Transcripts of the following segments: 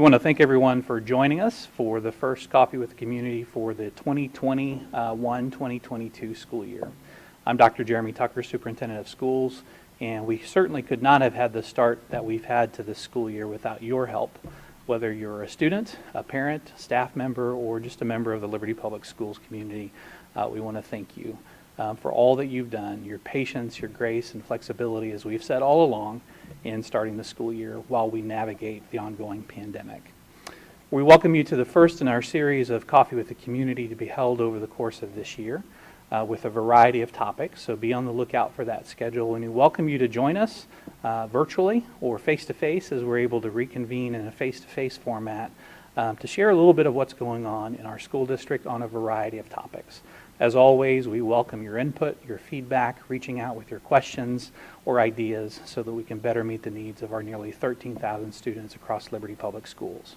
want to thank everyone for joining us for the first Coffee with the Community for the 2021-2022 school year. I'm Dr. Jeremy Tucker, Superintendent of Schools, and we certainly could not have had the start that we've had to this school year without your help. Whether you're a student, a parent, staff member, or just a member of the Liberty Public Schools community, we want to thank you for all that you've done, your patience, your grace, and flexibility, as we've said all along, in starting the school year while we navigate the ongoing pandemic. We welcome you to the first in our series of Coffee with the Community to be held over the course of this year with a variety of topics, so be on the lookout for that schedule. And we welcome you to join us virtually or face-to-face as we're able to reconvene in a face-to-face format to share a little bit of what's going on in our school district on a variety of topics. As always, we welcome your input, your feedback, reaching out with your questions or ideas so that we can better meet the needs of our nearly 13,000 students across Liberty Public Schools.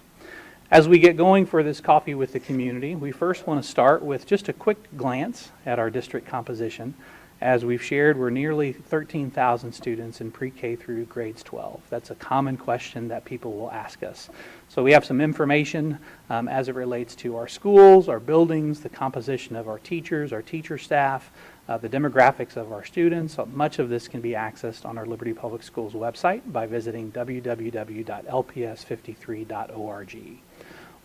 As we get going for this Coffee with the Community, we first want to start with just a quick glance at our district composition. As we've shared, we're nearly 13,000 students in pre-K through grades 12. That's a common question that people will ask us. So we have some information as it relates to our schools, our buildings, the composition of our teachers, our teacher staff, the demographics of our students. So much of this can be accessed on our Liberty Public Schools website by visiting www.lps53.org.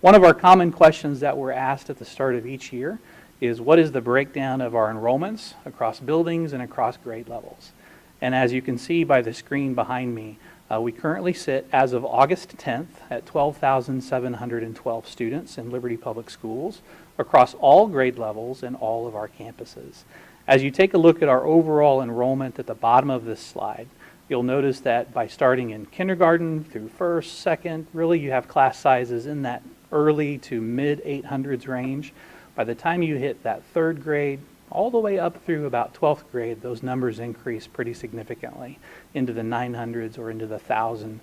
One of our common questions that we're asked at the start of each year is what is the breakdown of our enrollments across buildings and across grade levels. And as you can see by the screen behind me, we currently sit as of August 10th at 12,712 students in Liberty Public Schools across all grade levels and all of our campuses. As you take a look at our overall enrollment at the bottom of this slide, you'll notice that by starting in kindergarten through first, second, really you have class sizes in that early to mid 800s range. By the time you hit that third grade, all the way up through about 12th grade, those numbers increase pretty significantly into the 900s or into the 1,000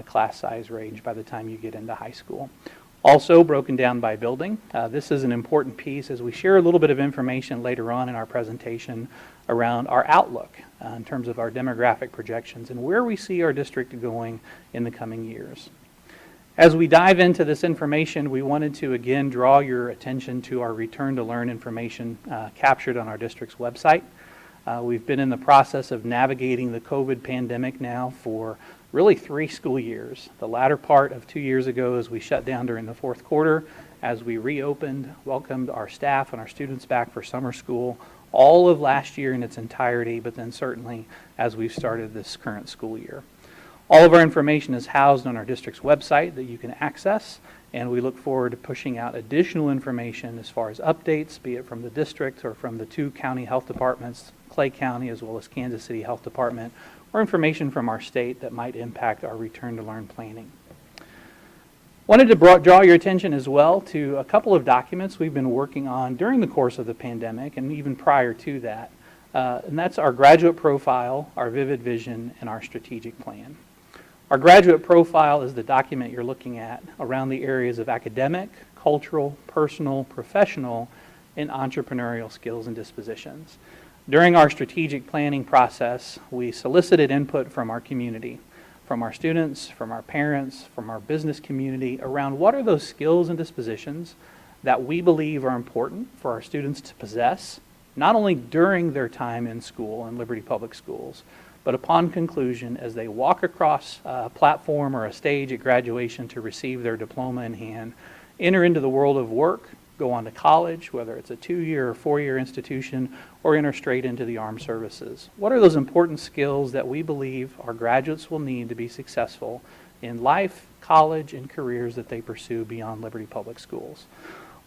class size range by the time you get into high school. Also broken down by building. This is an important piece as we share a little bit of information later on in our presentation around our outlook in terms of our demographic projections and where we see our district going in the coming years. As we dive into this information, we wanted to again draw your attention to our Return to Learn information captured on our district's website. We've been in the process of navigating the COVID pandemic now for really 3 school years. The latter part of 2 years ago as we shut down during the fourth quarter, as we reopened, welcomed our staff and our students back for summer school, all of last year in its entirety, but then certainly as we've started this current school year. All of our information is housed on our district's website that you can access, and we look forward to pushing out additional information as far as updates, be it from the district or from the 2 county health departments, Clay County as well as Kansas City Health Department, or information from our state that might impact our Return to Learn planning. Wanted to draw your attention as well to a couple of documents we've been working on during the course of the pandemic and even prior to that, and that's our graduate profile, our vivid vision, and our strategic plan. Our graduate profile is the document you're looking at around the areas of academic, cultural, personal, professional, and entrepreneurial skills and dispositions. During our strategic planning process, we solicited input from our community, from our students, from our parents, from our business community around what are those skills and dispositions that we believe are important for our students to possess, not only during their time in school in Liberty Public Schools, but upon conclusion as they walk across a platform or a stage at graduation to receive their diploma in hand, enter into the world of work, go on to college, whether it's a 2-year or 4-year institution, or enter straight into the armed services. What are those important skills that we believe our graduates will need to be successful in life, college, and careers that they pursue beyond Liberty Public Schools?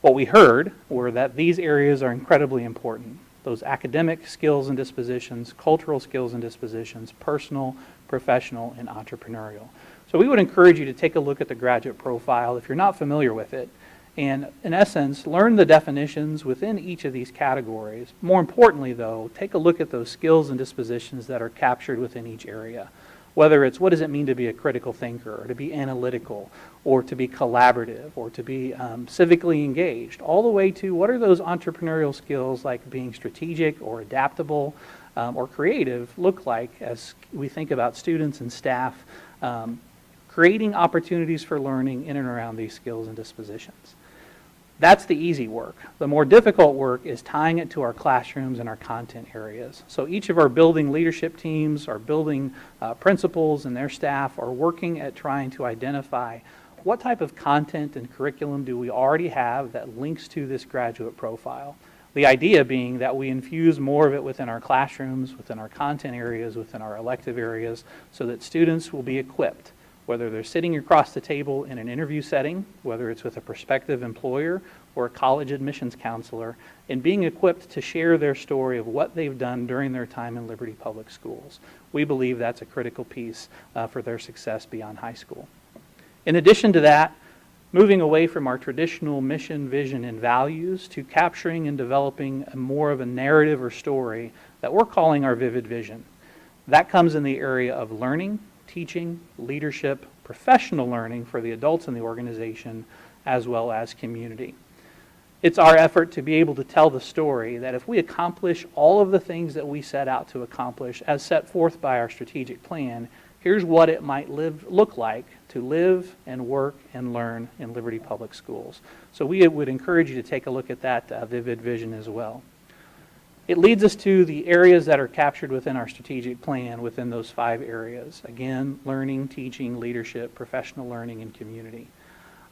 What we heard were that these areas are incredibly important. Those academic skills and dispositions, cultural skills and dispositions, personal, professional, and entrepreneurial. So we would encourage you to take a look at the graduate profile if you're not familiar with it, and in essence, learn the definitions within each of these categories. More importantly though, take a look at those skills and dispositions that are captured within each area. Whether it's what does it mean to be a critical thinker, or to be analytical, or to be collaborative, or to be civically engaged, all the way to what are those entrepreneurial skills like being strategic or adaptable or creative look like as we think about students and staff creating opportunities for learning in and around these skills and dispositions. That's the easy work. The more difficult work is tying it to our classrooms and our content areas. So each of our building leadership teams, our building principals and their staff are working at trying to identify what type of content and curriculum do we already have that links to this graduate profile. The idea being that we infuse more of it within our classrooms, within our content areas, within our elective areas, so that students will be equipped, whether they're sitting across the table in an interview setting, whether it's with a prospective employer or a college admissions counselor, and being equipped to share their story of what they've done during their time in Liberty Public Schools. We believe that's a critical piece for their success beyond high school. In addition to that, moving away from our traditional mission, vision, and values to capturing and developing more of a narrative or story that we're calling our vivid vision. That comes in the area of learning, teaching, leadership, professional learning for the adults in the organization, as well as community. It's our effort to be able to tell the story that if we accomplish all of the things that we set out to accomplish as set forth by our strategic plan, here's what it might look like to live and work and learn in Liberty Public Schools. So we would encourage you to take a look at that vivid vision as well. It leads us to the areas that are captured within our strategic plan within those 5 areas. Again, learning, teaching, leadership, professional learning, and community.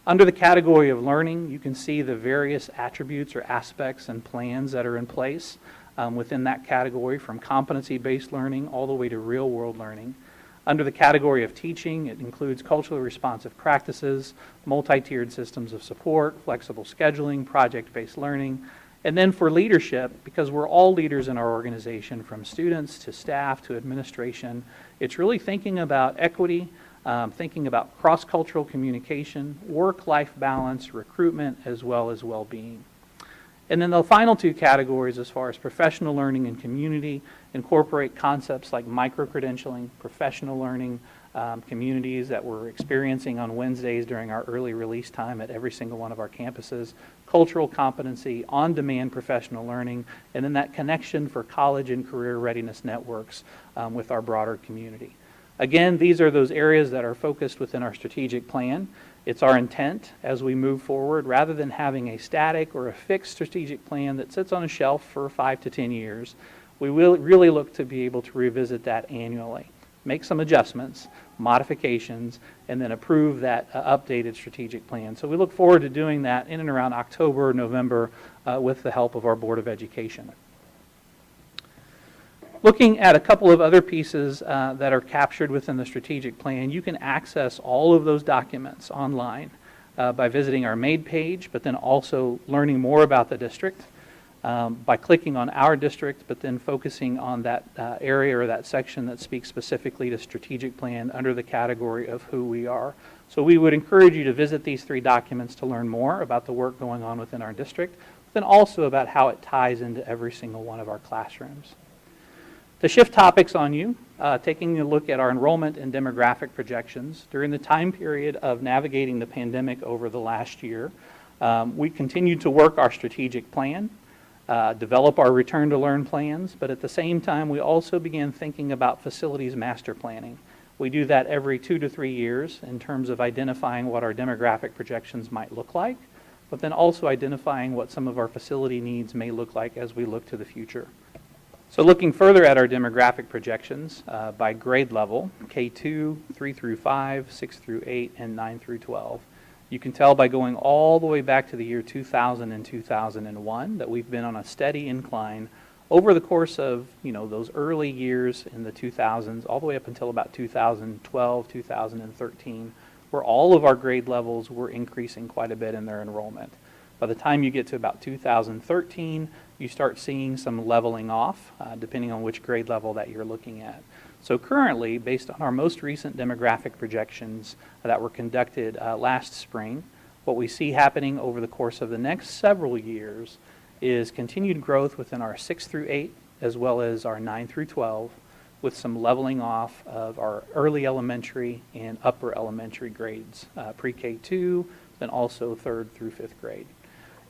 Under the category of learning, you can see the various attributes or aspects and plans that are in place within that category, from competency-based learning all the way to real-world learning. Under the category of teaching, it includes culturally responsive practices, multi-tiered systems of support, flexible scheduling, project-based learning. And then for leadership, because we're all leaders in our organization, from students to staff to administration, it's really thinking about equity, thinking about cross-cultural communication, work-life balance, recruitment, as well as well-being. And then the final 2 categories, as far as professional learning and community, incorporate concepts like micro-credentialing, professional learning, communities that we're experiencing on Wednesdays during our early release time at every single one of our campuses, cultural competency, on-demand professional learning, and then that connection for college and career readiness networks with our broader community. Again, these are those areas that are focused within our strategic plan. It's our intent as we move forward, rather than having a static or a fixed strategic plan that sits on a shelf for 5 to 10 years, we will really look to be able to revisit that annually, make some adjustments, modifications, and then approve that updated strategic plan. So we look forward to doing that in and around October, November, with the help of our Board of Education. Looking at a couple of other pieces that are captured within the strategic plan, you can access all of those documents online by visiting our MAID page, but then also learning more about the district by clicking on our district, but then focusing on that area or that section that speaks specifically to strategic plan under the category of who we are. So we would encourage you to visit these 3 documents to learn more about the work going on within our district, but then also about how it ties into every single one of our classrooms. To shift topics on you, taking a look at our enrollment and demographic projections. During the time period of navigating the pandemic over the last year, we continued to work our strategic plan, develop our return to learn plans, but at the same time we also began thinking about facilities master planning. We do that every 2 to 3 years in terms of identifying what our demographic projections might look like, but then also identifying what some of our facility needs may look like as we look to the future. So looking further at our demographic projections by grade level, K2, 3 through 5, 6 through 8, and 9 through 12, you can tell by going all the way back to the year 2000 and 2001 that we've been on a steady incline over the course of those early years in the 2000s, all the way up until about 2012, 2013, where all of our grade levels were increasing quite a bit in their enrollment. By the time you get to about 2013, you start seeing some leveling off, depending on which grade level that you're looking at. So currently, based on our most recent demographic projections that were conducted last spring, what we see happening over the course of the next several years is continued growth within our 6 through 8, as well as our 9 through 12, with some leveling off of our early elementary and upper elementary grades, pre-K2, then also 3rd through 5th grade.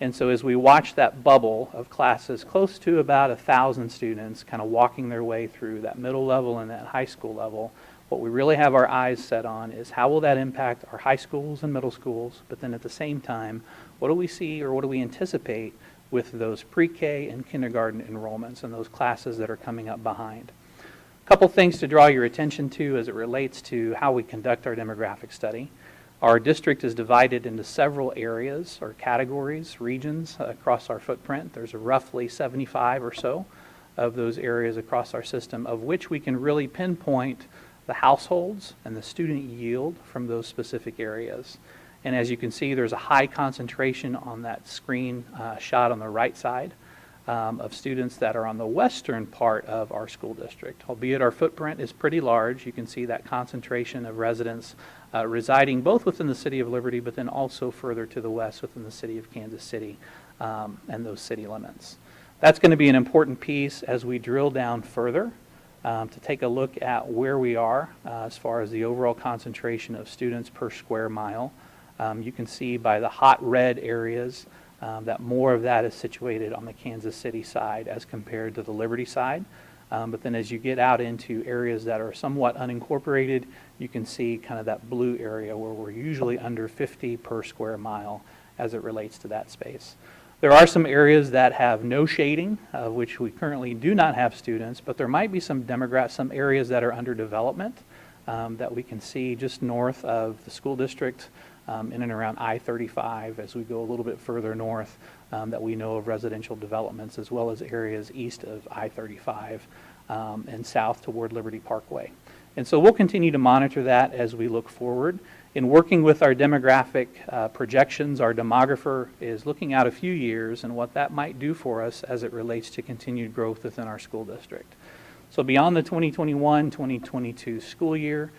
And so as we watch that bubble of classes, close to about 1,000 students kind of walking their way through that middle level and that high school level, What we really have our eyes set on is how will that impact our high schools and middle schools, but then at the same time, what do we see or what do we anticipate with those pre-K and kindergarten enrollments and those classes that are coming up behind. A couple things to draw your attention to as it relates to how we conduct our demographic study. Our district is divided into several areas or categories, regions across our footprint. There's roughly 75 or so of those areas across our system, of which we can really pinpoint the households and the student yield from those specific areas. And as you can see, there's a high concentration on that screen shot on the right side of students that are on the western part of our school district. Albeit our footprint is pretty large, you can see that concentration of residents residing both within the city of Liberty, but then also further to the west within the city of Kansas City and those city limits. That's going to be an important piece as we drill down further to take a look at where we are as far as the overall concentration of students per square mile. You can see by the hot red areas that more of that is situated on the Kansas City side as compared to the Liberty side. But then as you get out into areas that are somewhat unincorporated, you can see kind of that blue area where we're usually under 50 per square mile as it relates to that space. There are some areas that have no shading, which we currently do not have students, but there might be some areas that are under development that we can see just north of the school district in and around I-35 as we go a little bit further north that we know of residential developments, as well as areas east of I-35 and south toward Liberty Parkway. And so we'll continue to monitor that as we look forward. In working with our demographic projections, our demographer is looking out a few years and what that might do for us as it relates to continued growth within our school district. So beyond the 2021-2022 school year,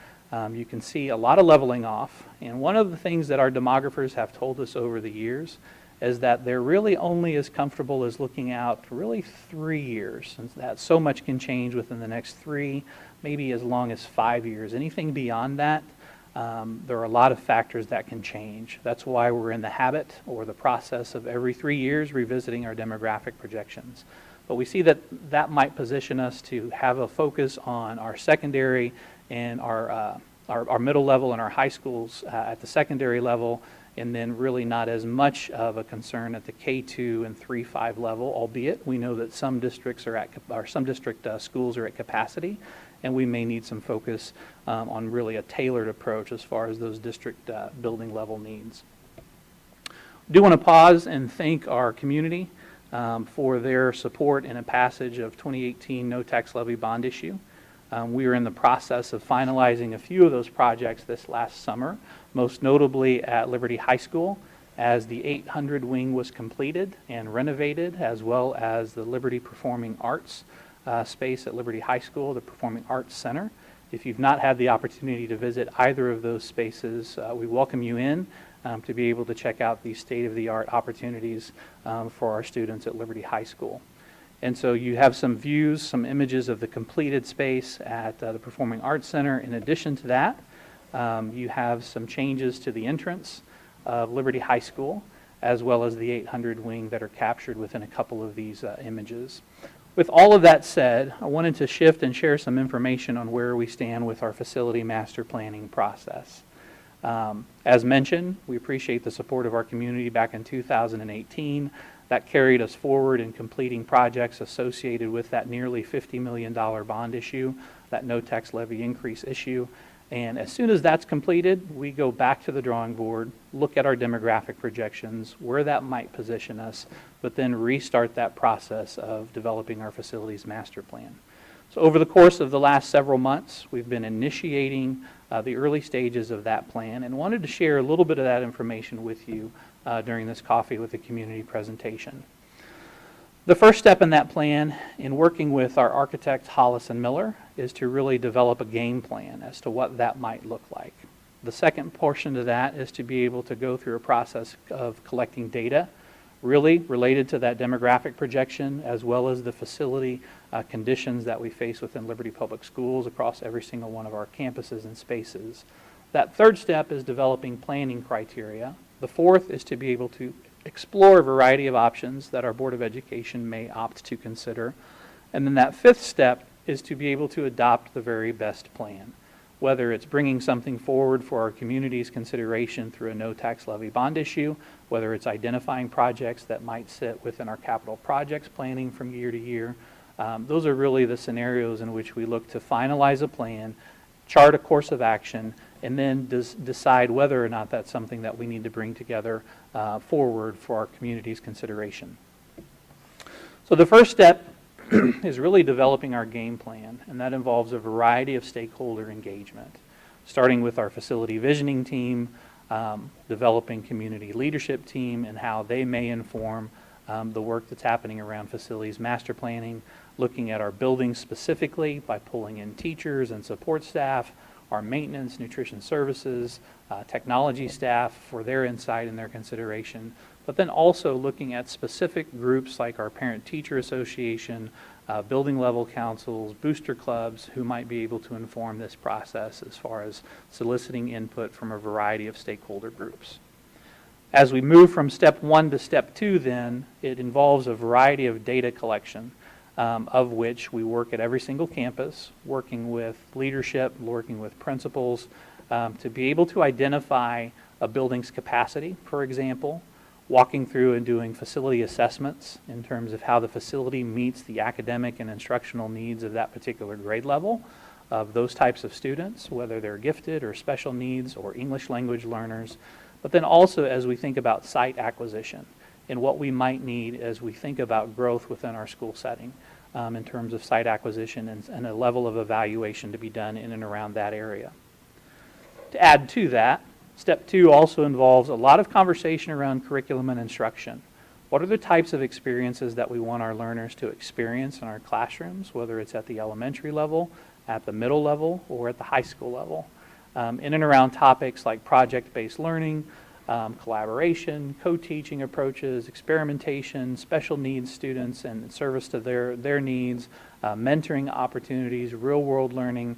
you can see a lot of leveling off. And one of the things that our demographers have told us over the years is that they're really only as comfortable as looking out really 3 years, and that so much can change within the next 3, maybe as long as 5 years. Anything beyond that, there are a lot of factors that can change. That's why we're in the habit or the process of every 3 years revisiting our demographic projections. But we see that that might position us to have a focus on our secondary and our middle level and our high schools at the secondary level, and then really not as much of a concern at the K2 and 3-5 level, albeit we know that some districts are some district schools are at capacity, and we may need some focus on really a tailored approach as far as those district building level needs. I do want to pause and thank our community for their support in a passage of 2018 no tax levy bond issue. We are in the process of finalizing a few of those projects this last summer, most notably at Liberty High School, as the 800 wing was completed and renovated, as well as the Liberty Performing Arts space at Liberty High School, the Performing Arts Center. If you've not had the opportunity to visit either of those spaces, we welcome you in to be able to check out these state-of-the-art opportunities for our students at Liberty High School. And so you have some views, some images of the completed space at the Performing Arts Center. In addition to that, you have some changes to the entrance of Liberty High School, as well as the 800 wing that are captured within a couple of these images. With all of that said, I wanted to shift and share some information on where we stand with our facility master planning process. As mentioned, we appreciate the support of our community back in 2018. That carried us forward in completing projects associated with that nearly $50 million bond issue, that no tax levy increase issue. And as soon as that's completed, we go back to the drawing board, look at our demographic projections, where that might position us, but then restart that process of developing our facilities master plan. So over the course of the last several months, we've been initiating the early stages of that plan and wanted to share a little bit of that information with you during this Coffee with the Community presentation. The first step in that plan, in working with our architect Hollis and Miller, is to really develop a game plan as to what that might look like. The second portion of that is to be able to go through a process of collecting data really related to that demographic projection, as well as the facility conditions that we face within Liberty Public Schools across every single one of our campuses and spaces. That third step is developing planning criteria. The fourth is to be able to explore a variety of options that our Board of Education may opt to consider. And then that fifth step is to be able to adopt the very best plan. whether it's bringing something forward for our community's consideration through a no tax levy bond issue, whether it's identifying projects that might sit within our capital projects planning from year to year. Those are really the scenarios in which we look to finalize a plan, chart a course of action, and then decide whether or not that's something that we need to bring together forward for our community's consideration. So the first step is really developing our game plan, and that involves a variety of stakeholder engagement, starting with our facility visioning team, developing community leadership team, and how they may inform the work that's happening around facilities master planning, looking at our buildings specifically by pulling in teachers and support staff, our maintenance, nutrition services, technology staff for their insight and their consideration, but then also looking at specific groups like our parent-teacher association, building level councils, booster clubs, who might be able to inform this process as far as soliciting input from a variety of stakeholder groups. As we move from step 1 to step 2 then, it involves a variety of data collection, of which we work at every single campus, working with leadership, working with principals, to be able to identify a building's capacity, for example, walking through and doing facility assessments in terms of how the facility meets the academic and instructional needs of that particular grade level of those types of students, whether they're gifted or special needs or English language learners, but then also as we think about site acquisition and what we might need as we think about growth within our school setting in terms of site acquisition and a level of evaluation to be done in and around that area. To add to that, step 2 also involves a lot of conversation around curriculum and instruction. What are the types of experiences that we want our learners to experience in our classrooms, whether it's at the elementary level, at the middle level, or at the high school level? In and around topics like project-based learning, collaboration, co-teaching approaches, experimentation, special needs students and service to their needs, mentoring opportunities, real-world learning,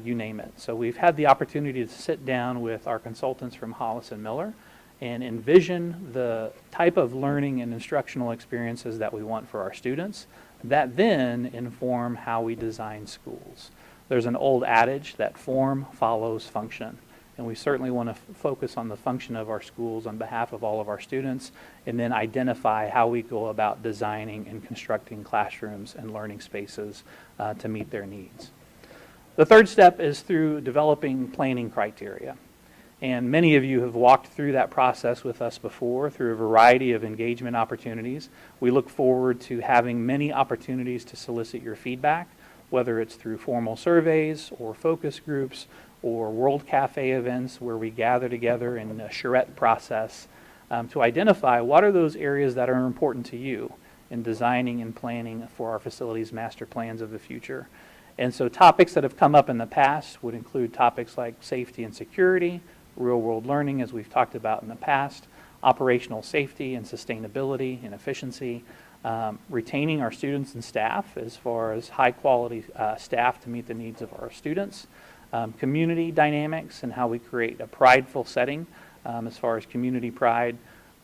you name it. So we've had the opportunity to sit down with our consultants from Hollis and Miller and envision the type of learning and instructional experiences that we want for our students that then inform how we design schools. There's an old adage that form follows function, and we certainly want to focus on the function of our schools on behalf of all of our students, and then identify how we go about designing and constructing classrooms and learning spaces to meet their needs. The third step is through developing planning criteria. And many of you have walked through that process with us before through a variety of engagement opportunities. We look forward to having many opportunities to solicit your feedback, whether it's through formal surveys or focus groups or World Cafe events where we gather together in a charrette process to identify what are those areas that are important to you in designing and planning for our facilities master plans of the future. And so topics that have come up in the past would include topics like safety and security, real-world learning, as we've talked about in the past, operational safety and sustainability and efficiency, retaining our students and staff as far as high-quality staff to meet the needs of our students, community dynamics and how we create a prideful setting as far as community pride,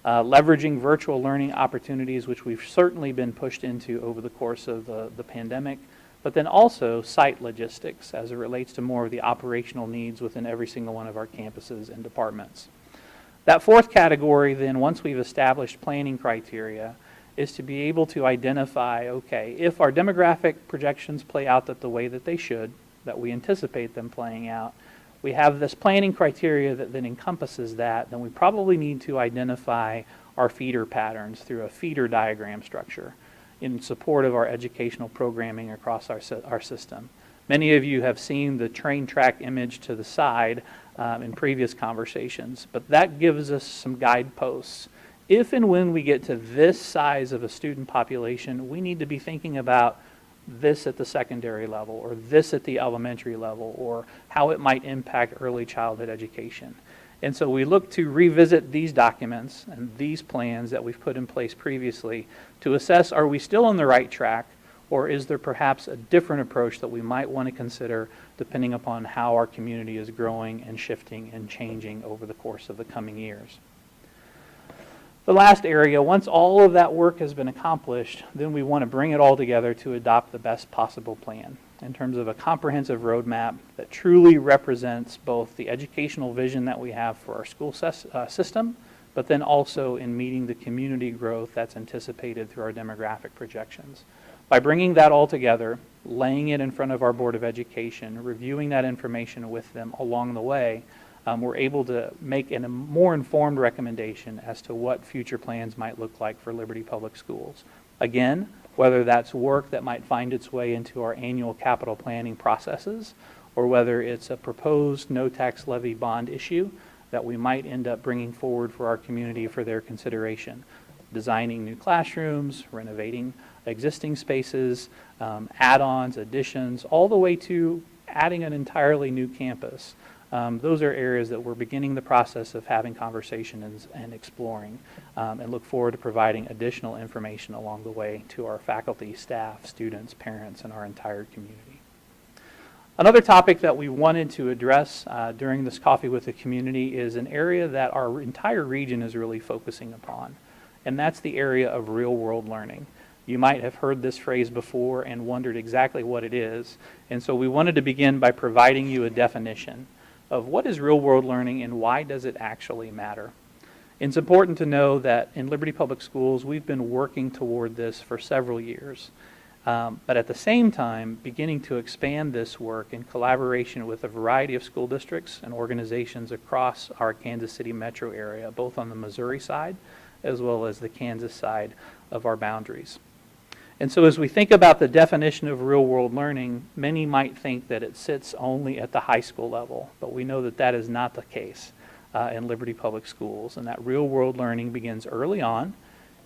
leveraging virtual learning opportunities, which we've certainly been pushed into over the course of the pandemic, but then also site logistics as it relates to more of the operational needs within every single one of our campuses and departments. That fourth category then, once we've established planning criteria, is to be able to identify, okay, if our demographic projections play out the way that they should, that we anticipate them playing out, we have this planning criteria that then encompasses that, then we probably need to identify our feeder patterns through a feeder diagram structure in support of our educational programming across our system. Many of you have seen the train track image to the side in previous conversations, but that gives us some guideposts. If and when we get to this size of a student population, we need to be thinking about this at the secondary level, or this at the elementary level, or how it might impact early childhood education. And so we look to revisit these documents and these plans that we've put in place previously to assess, are we still on the right track, or is there perhaps a different approach that we might want to consider depending upon how our community is growing and shifting and changing over the course of the coming years. The last area, once all of that work has been accomplished, then we want to bring it all together to adopt the best possible plan. in terms of a comprehensive roadmap that truly represents both the educational vision that we have for our school system, but then also in meeting the community growth that's anticipated through our demographic projections. By bringing that all together, laying it in front of our Board of Education, reviewing that information with them along the way, we're able to make a more informed recommendation as to what future plans might look like for Liberty Public Schools. Again, whether that's work that might find its way into our annual capital planning processes, or whether it's a proposed no tax levy bond issue that we might end up bringing forward for our community for their consideration. Designing new classrooms, renovating existing spaces, add-ons, additions, all the way to adding an entirely new campus. Those are areas that we're beginning the process of having conversations and exploring, and look forward to providing additional information along the way to our faculty, staff, students, parents, and our entire community. Another topic that we wanted to address during this Coffee with the Community is an area that our entire region is really focusing upon, and that's the area of real-world learning. You might have heard this phrase before and wondered exactly what it is, and so we wanted to begin by providing you a definition of what is real-world learning and why does it actually matter. It's important to know that in Liberty Public Schools, we've been working toward this for several years, but at the same time, beginning to expand this work in collaboration with a variety of school districts and organizations across our Kansas City metro area, both on the Missouri side as well as the Kansas side of our boundaries. And so as we think about the definition of real-world learning, many might think that it sits only at the high school level, but we know that that is not the case in Liberty Public Schools, and that real-world learning begins early on.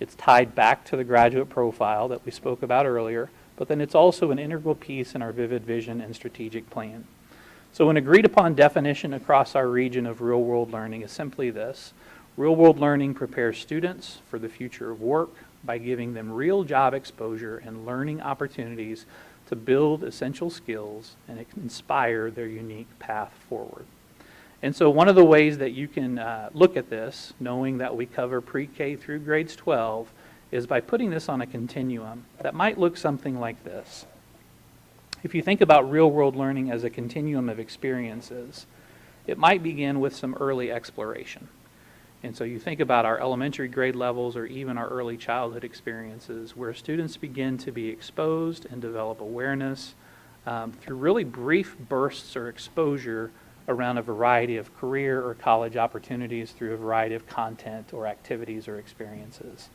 It's tied back to the graduate profile that we spoke about earlier, but then it's also an integral piece in our vivid vision and strategic plan. So an agreed-upon definition across our region of real-world learning is simply this: real-world learning prepares students for the future of work by giving them real job exposure and learning opportunities to build essential skills and inspire their unique path forward. And so one of the ways that you can look at this, knowing that we cover pre-K through grades 12, is by putting this on a continuum that might look something like this. If you think about real-world learning as a continuum of experiences, it might begin with some early exploration. And so you think about our elementary grade levels or even our early childhood experiences where students begin to be exposed and develop awareness through really brief bursts or exposure around a variety of career or college opportunities through a variety of content or activities or experiences.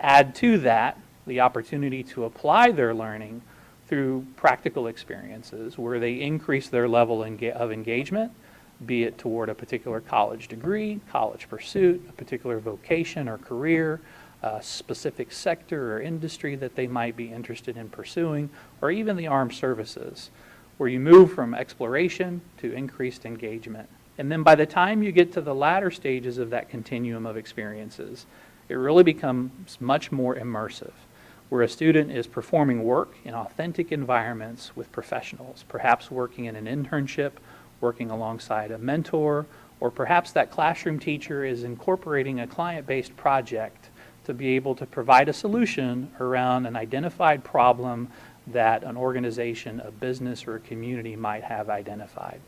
Add to that the opportunity to apply their learning through practical experiences where they increase their level of engagement, be it toward a particular college degree, college pursuit, a particular vocation or career, a specific sector or industry that they might be interested in pursuing, or even the armed services, where you move from exploration to increased engagement. And then by the time you get to the latter stages of that continuum of experiences, it really becomes much more immersive, where a student is performing work in authentic environments with professionals, perhaps working in an internship, working alongside a mentor, or perhaps that classroom teacher is incorporating a client-based project to be able to provide a solution around an identified problem that an organization, a business, or a community might have identified.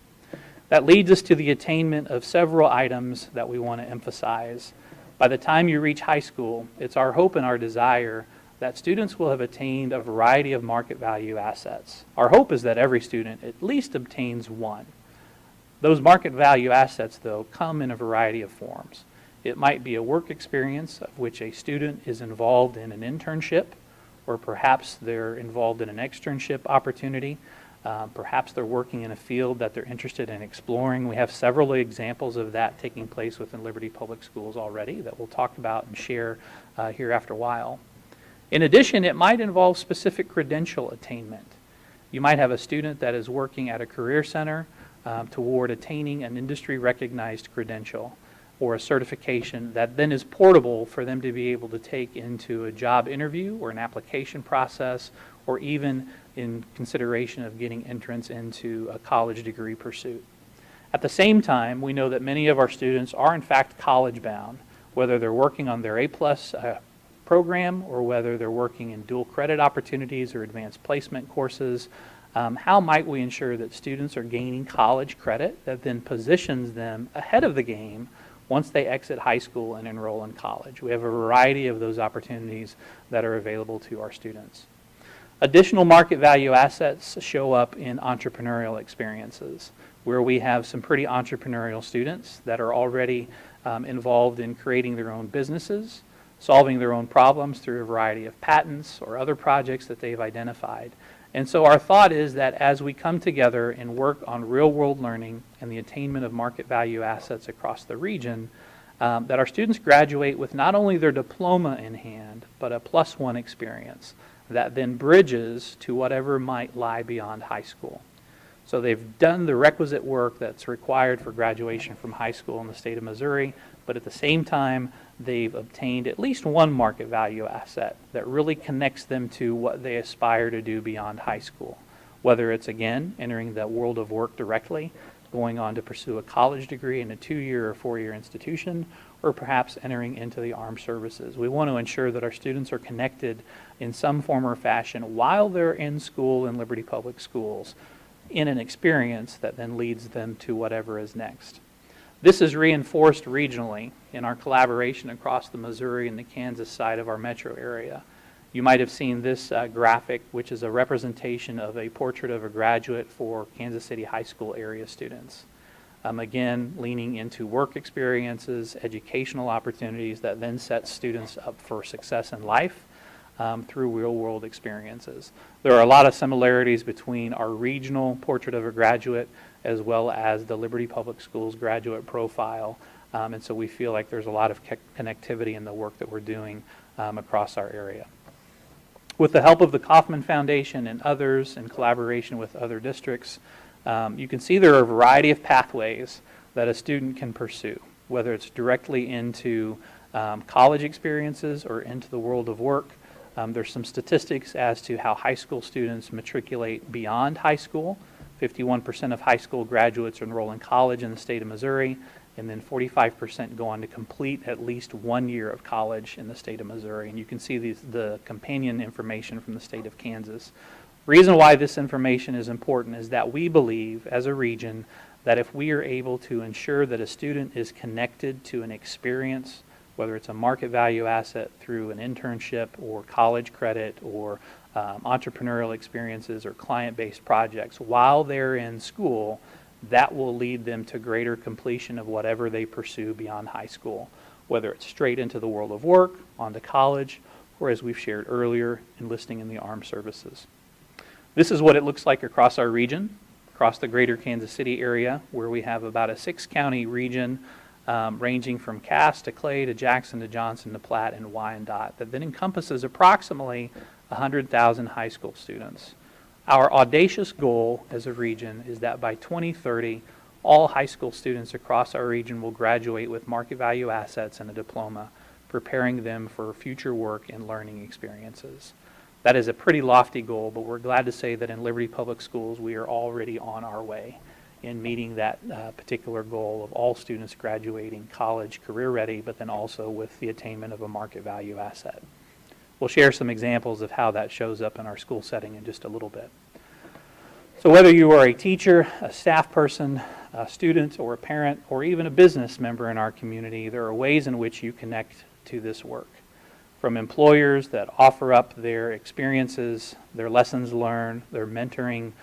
That leads us to the attainment of several items that we want to emphasize. By the time you reach high school, it's our hope and our desire that students will have attained a variety of market value assets. Our hope is that every student at least obtains one. Those market value assets, though, come in a variety of forms. It might be a work experience of which a student is involved in an internship, or perhaps they're involved in an externship opportunity. Perhaps they're working in a field that they're interested in exploring. We have several examples of that taking place within Liberty Public Schools already that we'll talk about and share here after a while. In addition, it might involve specific credential attainment. You might have a student that is working at a career center toward attaining an industry-recognized credential or a certification that then is portable for them to be able to take into a job interview or an application process, or even in consideration of getting entrance into a college degree pursuit. At the same time, we know that many of our students are in fact college-bound, whether they're working on their A-plus program or whether they're working in dual credit opportunities or advanced placement courses. how might we ensure that students are gaining college credit that then positions them ahead of the game once they exit high school and enroll in college? We have a variety of those opportunities that are available to our students. Additional market value assets show up in entrepreneurial experiences, where we have some pretty entrepreneurial students that are already involved in creating their own businesses, solving their own problems through a variety of patents or other projects that they've identified. And so our thought is that as we come together and work on real-world learning and the attainment of market value assets across the region, that our students graduate with not only their diploma in hand, but a +1 experience that then bridges to whatever might lie beyond high school. So they've done the requisite work that's required for graduation from high school in the state of Missouri, but at the same time, they've obtained at least one market value asset that really connects them to what they aspire to do beyond high school. Whether it's, again, entering the world of work directly, going on to pursue a college degree in a 2-year or 4-year institution, or perhaps entering into the armed services. We want to ensure that our students are connected in some form or fashion while they're in school in Liberty Public Schools in an experience that then leads them to whatever is next. This is reinforced regionally in our collaboration across the Missouri and the Kansas side of our metro area. You might have seen this graphic, which is a representation of a portrait of a graduate for Kansas City High School area students. Again, leaning into work experiences, educational opportunities that then set students up for success in life through real-world experiences. There are a lot of similarities between our regional portrait of a graduate as well as the Liberty Public Schools graduate profile, and so we feel like there's a lot of connectivity in the work that we're doing across our area. With the help of the Kauffman Foundation and others, in collaboration with other districts, you can see there are a variety of pathways that a student can pursue, whether it's directly into college experiences or into the world of work. There's some statistics as to how high school students matriculate beyond high school. 51% of high school graduates enroll in college in the state of Missouri, and then 45% go on to complete at least 1 year of college in the state of Missouri. And you can see the companion information from the state of Kansas. Reason why this information is important is that we believe as a region that if we are able to ensure that a student is connected to an experience, whether it's a market value asset through an internship or college credit or entrepreneurial experiences or client-based projects while they're in school, that will lead them to greater completion of whatever they pursue beyond high school, whether it's straight into the world of work, onto college, or as we've shared earlier, enlisting in the armed services. This is what it looks like across our region, across the greater Kansas City area, where we have about a 6-county region ranging from Cass to Clay to Jackson to Johnson to Platte and Wyandotte that then encompasses approximately 100,000 high school students. Our audacious goal as a region is that by 2030, all high school students across our region will graduate with market value assets and a diploma, preparing them for future work and learning experiences. That is a pretty lofty goal, but we're glad to say that in Liberty Public Schools, we are already on our way in meeting that particular goal of all students graduating college career ready, but then also with the attainment of a market value asset. We'll share some examples of how that shows up in our school setting in just a little bit. So whether you are a teacher, a staff person, a student, or a parent, or even a business member in our community, there are ways in which you connect to this work. From employers that offer up their experiences, their lessons learned, their mentoring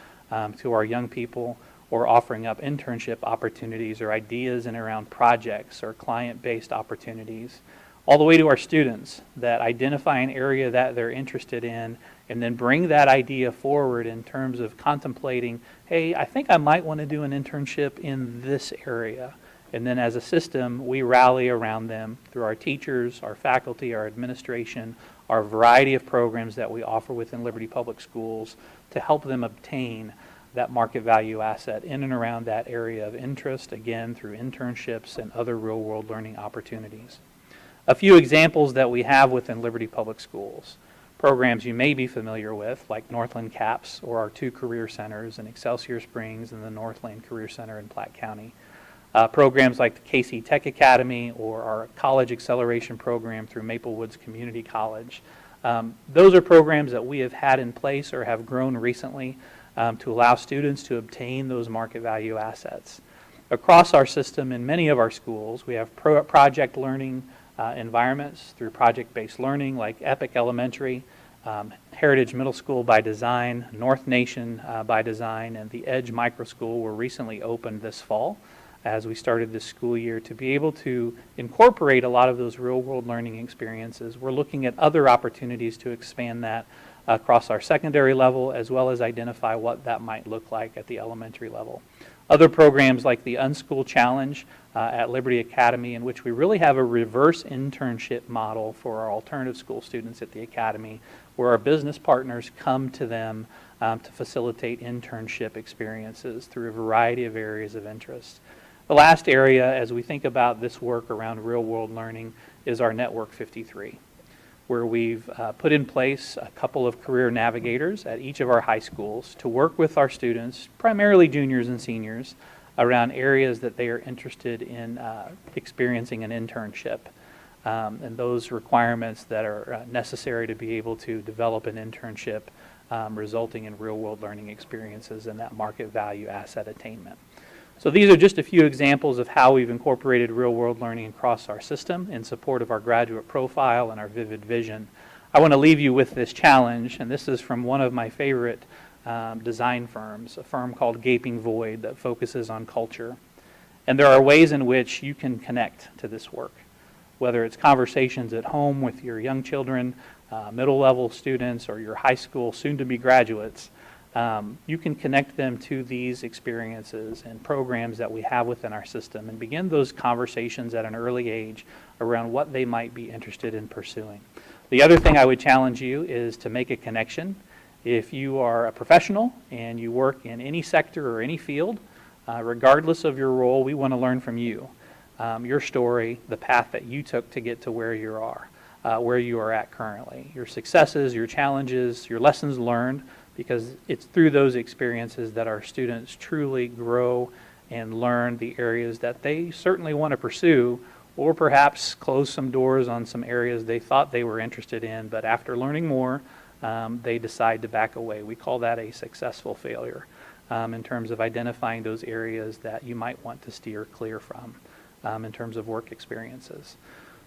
to our young people, or offering up internship opportunities or ideas in around projects or client-based opportunities, all the way to our students that identify an area that they're interested in and then bring that idea forward in terms of contemplating, hey, I think I might want to do an internship in this area. And then as a system, we rally around them through our teachers, our faculty, our administration, our variety of programs that we offer within Liberty Public Schools to help them obtain that market value asset in and around that area of interest, again, through internships and other real-world learning opportunities. A few examples that we have within Liberty Public Schools. Programs you may be familiar with, like Northland CAPS or our 2 career centers in Excelsior Springs and the Northland Career Center in Platte County. Programs like the KC Tech Academy or our College Acceleration Program through Maple Woods Community College. Those are programs that we have had in place or have grown recently to allow students to obtain those market value assets. Across our system in many of our schools, we have project learning environments through project-based learning like Epic Elementary, Heritage Middle School by Design, North Nation by Design, and the Edge Micro School were recently opened this fall as we started this school year to be able to incorporate a lot of those real-world learning experiences. We're looking at other opportunities to expand that across our secondary level, as well as identify what that might look like at the elementary level. Other programs like the Unschool Challenge at Liberty Academy, in which we really have a reverse internship model for our alternative school students at the Academy, where our business partners come to them to facilitate internship experiences through a variety of areas of interest. The last area, as we think about this work around real-world learning, is our Network 53, where we've put in place a couple of career navigators at each of our high schools to work with our students, primarily juniors and seniors, around areas that they are interested in experiencing an internship, and those requirements that are necessary to be able to develop an internship resulting in real-world learning experiences and that market value asset attainment. So these are just a few examples of how we've incorporated real-world learning across our system in support of our graduate profile and our vivid vision. I want to leave you with this challenge, and this is from one of my favorite design firms, a firm called Gaping Void that focuses on culture. And there are ways in which you can connect to this work, whether it's conversations at home with your young children, middle-level students, or your high school soon-to-be graduates. You can connect them to these experiences and programs that we have within our system and begin those conversations at an early age around what they might be interested in pursuing. The other thing I would challenge you is to make a connection. If you are a professional and you work in any sector or any field, regardless of your role, we want to learn from you, your story, the path that you took to get to where you are at currently, your successes, your challenges, your lessons learned, because it's through those experiences that our students truly grow and learn the areas that they certainly want to pursue, or perhaps close some doors on some areas they thought they were interested in, but after learning more, they decide to back away. We call that a successful failure in terms of identifying those areas that you might want to steer clear from in terms of work experiences.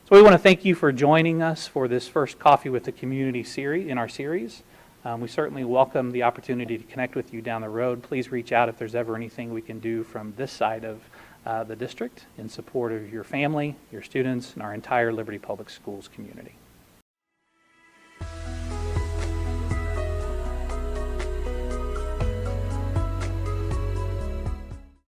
So we want to thank you for joining us for this first Coffee with the Community series in our series. We certainly welcome the opportunity to connect with you down the road. Please reach out if there's ever anything we can do from this side of the district in support of your family, your students, and our entire Liberty Public Schools community.